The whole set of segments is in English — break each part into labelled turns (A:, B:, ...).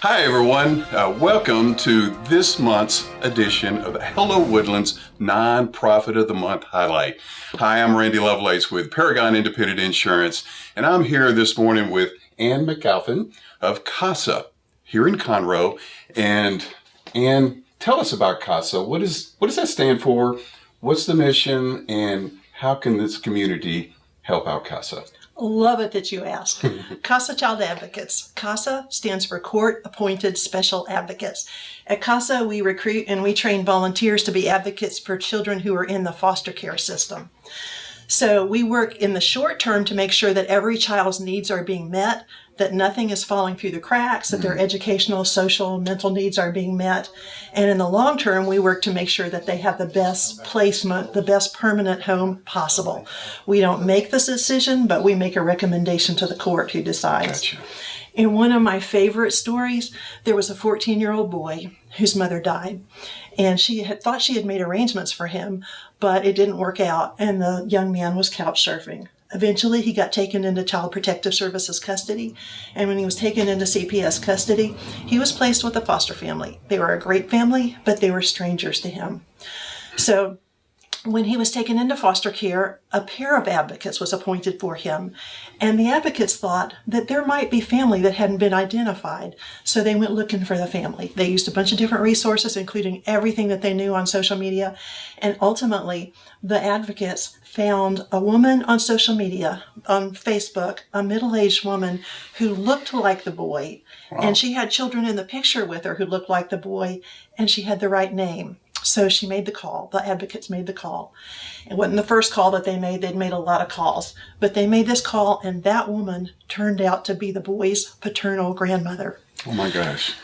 A: Hi everyone, welcome to this month's edition of the Hello Woodlands Nonprofit of the Month Highlight. Hi, I'm Randy Lovelace with Paragon Independent Insurance, and I'm here this morning with Ann McAlphin of CASA here in Conroe. And Ann, tell us about CASA. What does that stand for? What's the mission, and how can this community help out CASA?
B: Love it that you asked. CASA Child Advocates. CASA stands for Court Appointed Special Advocates. At CASA, we recruit and we train volunteers to be advocates for children who are in the foster care system. So we work in the short term to make sure that every child's needs are being met, that nothing is falling through the cracks, that their educational, social, mental needs are being met. And in the long term, we work to make sure that they have the best placement, the best permanent home possible. We don't make this decision, but we make a recommendation to the court who decides.
A: Gotcha.
B: In one of my favorite stories, there was a 14-year-old boy whose mother died. And she had thought she had made arrangements for him, but it didn't work out. And the young man was couch surfing. Eventually, he got taken into Child Protective Services custody. And when he was taken into CPS custody, he was placed with a foster family. They were a great family, but they were strangers to him. So when he was taken into foster care, a pair of advocates was appointed for him. And the advocates thought that there might be family that hadn't been identified. So they went looking for the family. They used a bunch of different resources, including everything that they knew on social media. And ultimately, the advocates found a woman on social media, on Facebook, a middle-aged woman who looked like the boy. Wow. And she had children in the picture with her who looked like the boy, and she had the right name. So she made the call. The advocates made the call. It wasn't the first call that they made. They'd made a lot of calls. But they made this call, and that woman turned out to be the boy's paternal grandmother.
A: Oh my gosh.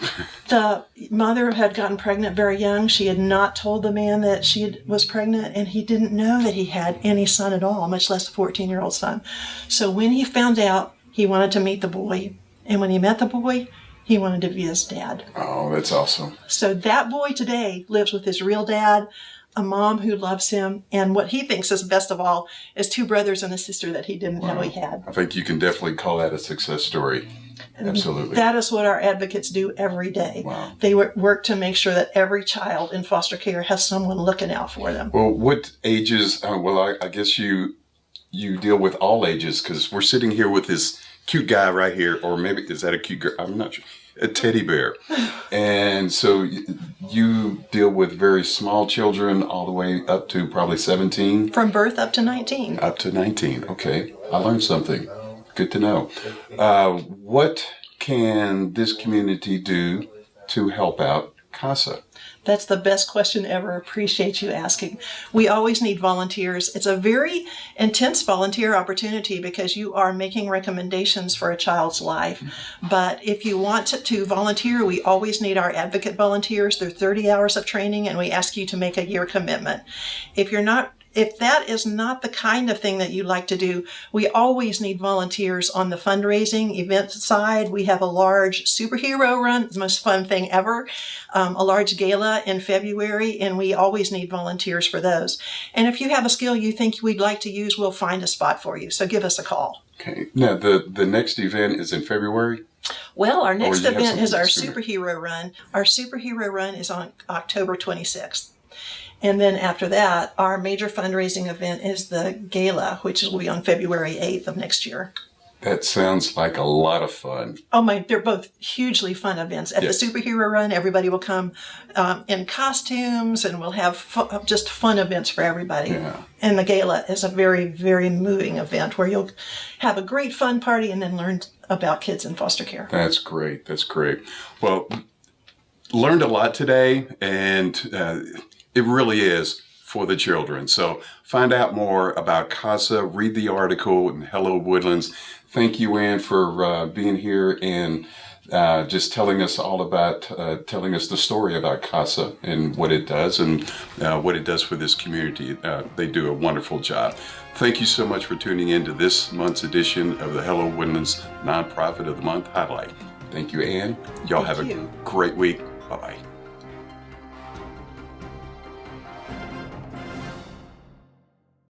B: The mother had gotten pregnant very young. She had not told the man that she was pregnant, and he didn't know that he had any son at all, much less a 14-year-old son. So when he found out, he wanted to meet the boy. And when he met the boy, he wanted to be his dad.
A: Oh, that's awesome.
B: So that boy today lives with his real dad, a mom who loves him, and what he thinks is best of all is two brothers and a sister that he didn't know he had.
A: I think you can definitely call that a success story. Absolutely.
B: That is what our advocates do every day.
A: Wow.
B: They work to make sure that every child in foster care has someone looking out for them.
A: Well, what ages, I guess you deal with all ages, because we're sitting here with this cute guy right here, or maybe, is that a cute girl? I'm not sure. A teddy bear. And so you deal with very small children all the way up to probably 17?
B: From birth up to 19.
A: Up to 19. Okay. I learned something. Good to know. What can this community do to help out CASA?
B: That's the best question ever. Appreciate you asking. We always need volunteers. It's a very intense volunteer opportunity because you are making recommendations for a child's life. But if you want to volunteer, we always need our advocate volunteers. They're 30 hours of training, and we ask you to make a year commitment. If that is not the kind of thing that you like to do, we always need volunteers on the fundraising event side. We have a large superhero run, the most fun thing ever, a large gala in February, and we always need volunteers for those. And if you have a skill you think we'd like to use, we'll find a spot for you. So give us a call.
A: Okay. Now, the next event is in February?
B: Well, our next event is our superhero run. Our superhero run is on October 26th. And then after that, our major fundraising event is the gala, which will be on February 8th of next year.
A: That sounds like a lot of fun.
B: Oh my, they're both hugely fun events. At the superhero run, everybody will come in costumes, and we'll have just fun events for everybody. Yeah. And the gala is a very, very moving event where you'll have a great fun party and then learn about kids in foster care.
A: That's great. That's great. Well, learned a lot today, and it really is for the children. So find out more about CASA, read the article in Hello Woodlands. Thank you, Ann, for being here and just telling us all about, telling us the story about CASA and what it does and what it does for this community. They do a wonderful job. Thank you so much for tuning in to this month's edition of the Hello Woodlands Nonprofit of the Month Highlight. Thank you, Ann. Y'all have a great week. Bye-bye.